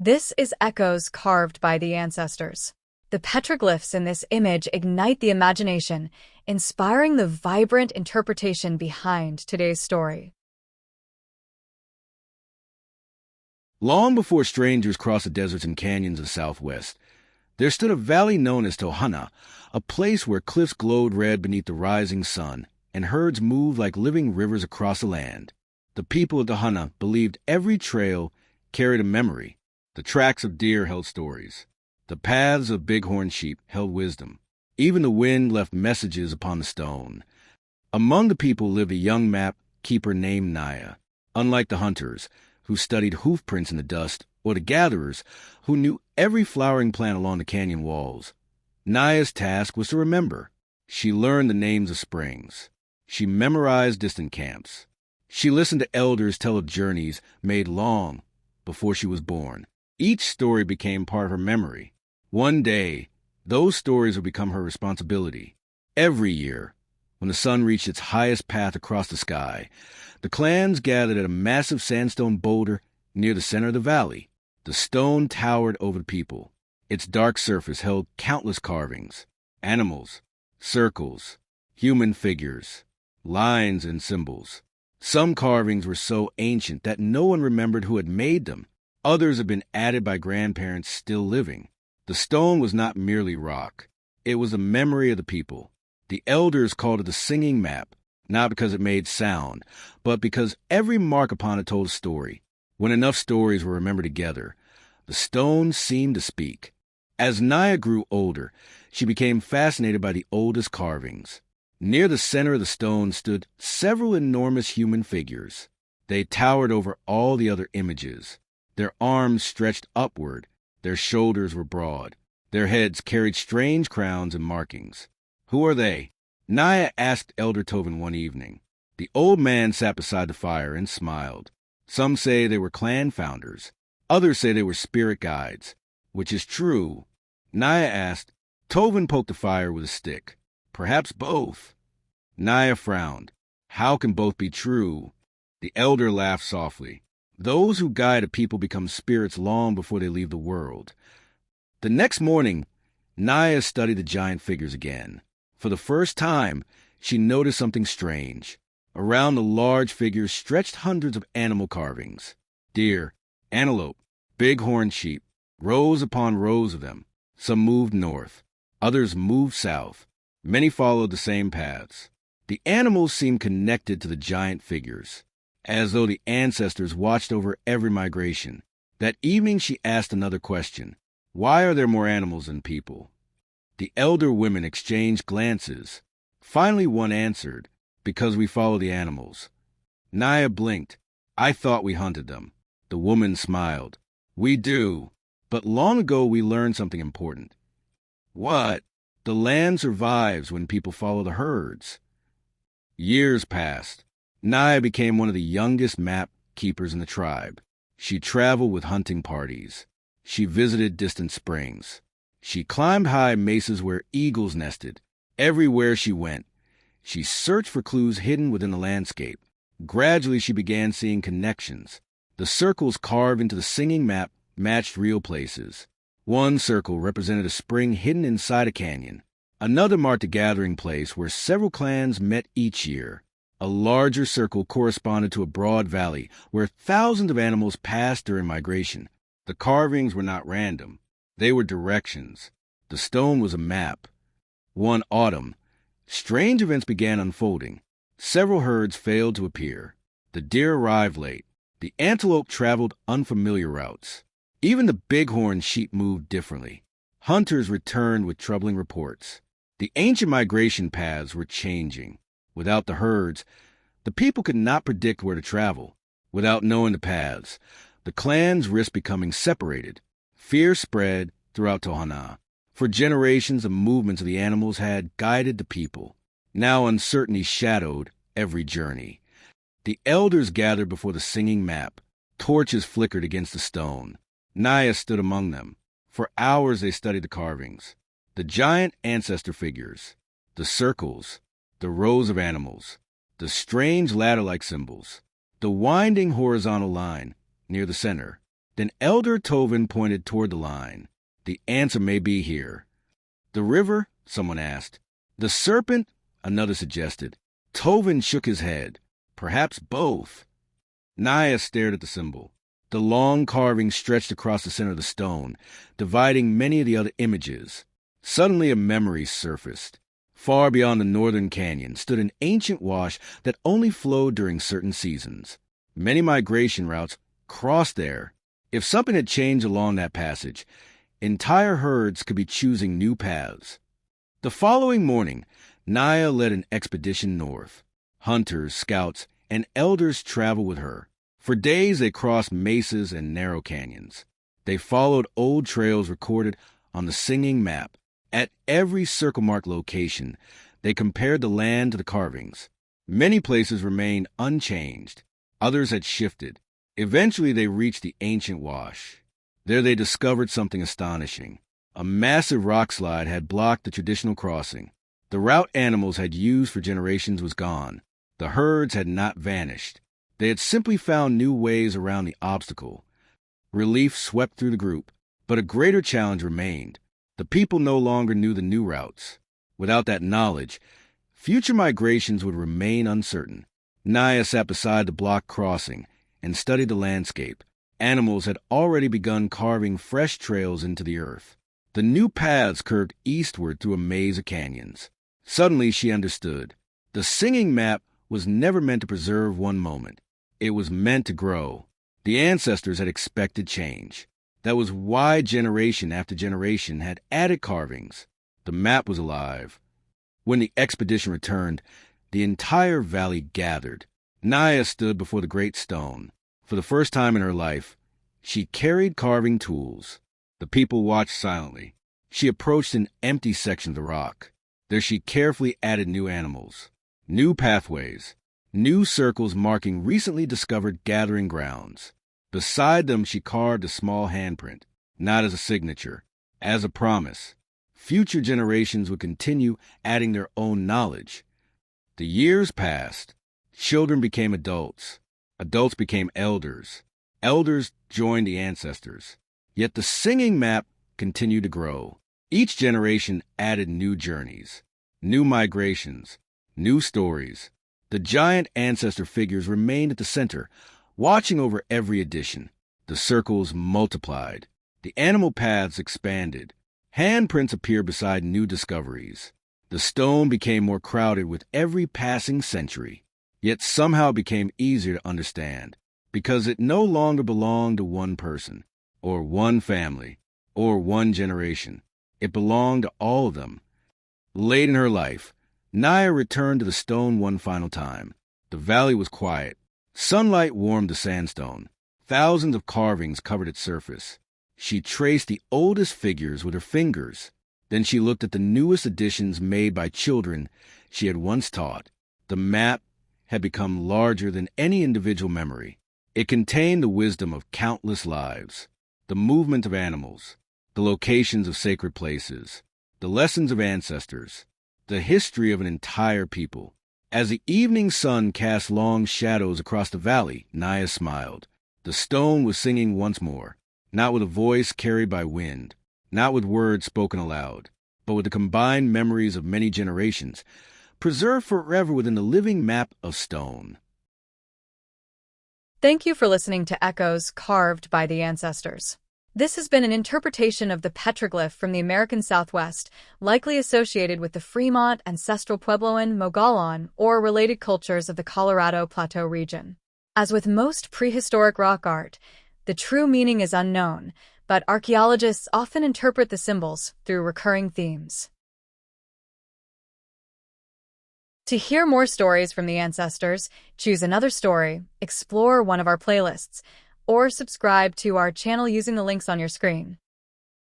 This is echoes carved by the ancestors. The petroglyphs in this image ignite the imagination, inspiring the vibrant interpretation behind today's story. Long before strangers crossed the deserts and canyons of the Southwest, there stood a valley known as Tohana, a place where cliffs glowed red beneath the rising sun, and herds moved like living rivers across the land. The people of Tohana believed every trail carried a memory. The tracks of deer held stories. The paths of bighorn sheep held wisdom. Even the wind left messages upon the stone. Among the people lived a young map keeper named Naya. Unlike the hunters, who studied hoof prints in the dust, or the gatherers, who knew every flowering plant along the canyon walls, Naya's task was to remember. She learned the names of springs. She memorized distant camps. She listened to elders tell of journeys made long before she was born. Each story became part of her memory. One day, those stories would become her responsibility. Every year, when the sun reached its highest path across the sky, the clans gathered at a massive sandstone boulder near the center of the valley. The stone towered over the people. Its dark surface held countless carvings, animals, circles, human figures, lines and symbols. Some carvings were so ancient that no one remembered who had made them. Others had been added by grandparents still living. The stone was not merely rock. It was the memory of the people. The elders called it the singing map, not because it made sound, but because every mark upon it told a story. When enough stories were remembered together, the stone seemed to speak. As Naya grew older, she became fascinated by the oldest carvings. Near the center of the stone stood several enormous human figures. They towered over all the other images. Their arms stretched upward. Their shoulders were broad. Their heads carried strange crowns and markings. "Who are they?" Naya asked Elder Tovin one evening. The old man sat beside the fire and smiled. Some say they were clan founders. Others say they were spirit guides. Which is true? Naya asked. Tovin poked the fire with a stick. Perhaps both. Naya frowned. How can both be true? The elder laughed softly. Those who guide a people become spirits long before they leave the world. The next morning, Naya studied the giant figures again. For the first time, she noticed something strange. Around the large figures stretched hundreds of animal carvings. Deer, antelope, bighorn sheep, rows upon rows of them. Some moved north. Others moved south. Many followed the same paths. The animals seemed connected to the giant figures, as though the ancestors watched over every migration. That evening she asked another question. Why are there more animals than people? The elder women exchanged glances. Finally one answered, because we follow the animals. Naya blinked. I thought we hunted them. The woman smiled. We do, but long ago we learned something important. What? The land survives when people follow the herds. Years passed. Naya became one of the youngest map keepers in the tribe. She traveled with hunting parties. She visited distant springs. She climbed high mesas where eagles nested. Everywhere she went, she searched for clues hidden within the landscape. Gradually, she began seeing connections. The circles carved into the singing map matched real places. One circle represented a spring hidden inside a canyon. Another marked a gathering place where several clans met each year. A larger circle corresponded to a broad valley where thousands of animals passed during migration. The carvings were not random. They were directions. The stone was a map. One autumn, strange events began unfolding. Several herds failed to appear. The deer arrived late. The antelope traveled unfamiliar routes. Even the bighorn sheep moved differently. Hunters returned with troubling reports. The ancient migration paths were changing. Without the herds, the people could not predict where to travel. Without knowing the paths, the clans risked becoming separated. Fear spread throughout Tohana. For generations, the movements of the animals had guided the people. Now uncertainty shadowed every journey. The elders gathered before the singing map. Torches flickered against the stone. Naya stood among them. For hours they studied the carvings, the giant ancestor figures, the circles, the rows of animals, the strange ladder-like symbols, the winding horizontal line near the center. Then Elder Tovin pointed toward the line. The answer may be here. The river? Someone asked. The serpent? Another suggested. Tovin shook his head. Perhaps both. Naya stared at the symbol. The long carving stretched across the center of the stone, dividing many of the other images. Suddenly a memory surfaced. Far beyond the northern canyon stood an ancient wash that only flowed during certain seasons. Many migration routes crossed there. If something had changed along that passage, entire herds could be choosing new paths. The following morning, Naya led an expedition north. Hunters, scouts, and elders traveled with her. For days they crossed mesas and narrow canyons. They followed old trails recorded on the singing map. At every circle-marked location, they compared the land to the carvings. Many places remained unchanged. Others had shifted. Eventually they reached the ancient wash. There they discovered something astonishing. A massive rock slide had blocked the traditional crossing. The route animals had used for generations was gone. The herds had not vanished. They had simply found new ways around the obstacle. Relief swept through the group, but a greater challenge remained. The people no longer knew the new routes. Without that knowledge, future migrations would remain uncertain. Naya sat beside the block crossing and studied the landscape. Animals had already begun carving fresh trails into the earth. The new paths curved eastward through a maze of canyons. Suddenly she understood. The singing map was never meant to preserve one moment. It was meant to grow. The ancestors had expected change. That was why generation after generation had added carvings. The map was alive. When the expedition returned, the entire valley gathered. Naya stood before the great stone. For the first time in her life, she carried carving tools. The people watched silently. She approached an empty section of the rock. There she carefully added new animals, new pathways, new circles marking recently discovered gathering grounds. Beside them she carved a small handprint, not as a signature, as a promise. Future generations would continue adding their own knowledge. The years passed. Children became adults. Adults became elders. Elders joined the ancestors. Yet the singing map continued to grow. Each generation added new journeys, new migrations, new stories. The giant ancestor figures remained at the center, watching over every addition. The circles multiplied. The animal paths expanded. Handprints appeared beside new discoveries. The stone became more crowded with every passing century. Yet somehow it became easier to understand, because it no longer belonged to one person, or one family, or one generation. It belonged to all of them. Late in her life, Naya returned to the stone one final time. The valley was quiet. Sunlight warmed the sandstone. Thousands of carvings covered its surface. She traced the oldest figures with her fingers. Then she looked at the newest additions made by children she had once taught. The map had become larger than any individual memory. It contained the wisdom of countless lives, the movement of animals, the locations of sacred places, the lessons of ancestors, the history of an entire people. As the evening sun cast long shadows across the valley, Naya smiled. The stone was singing once more, not with a voice carried by wind, not with words spoken aloud, but with the combined memories of many generations, preserved forever within the living map of stone. Thank you for listening to Echoes Carved by the Ancestors. This has been an interpretation of the petroglyph from the American Southwest, likely associated with the Fremont, ancestral Puebloan, Mogollon, or related cultures of the Colorado Plateau region. As with most prehistoric rock art, the true meaning is unknown, but archaeologists often interpret the symbols through recurring themes. To hear more stories from the ancestors, choose another story, explore one of our playlists, or subscribe to our channel using the links on your screen.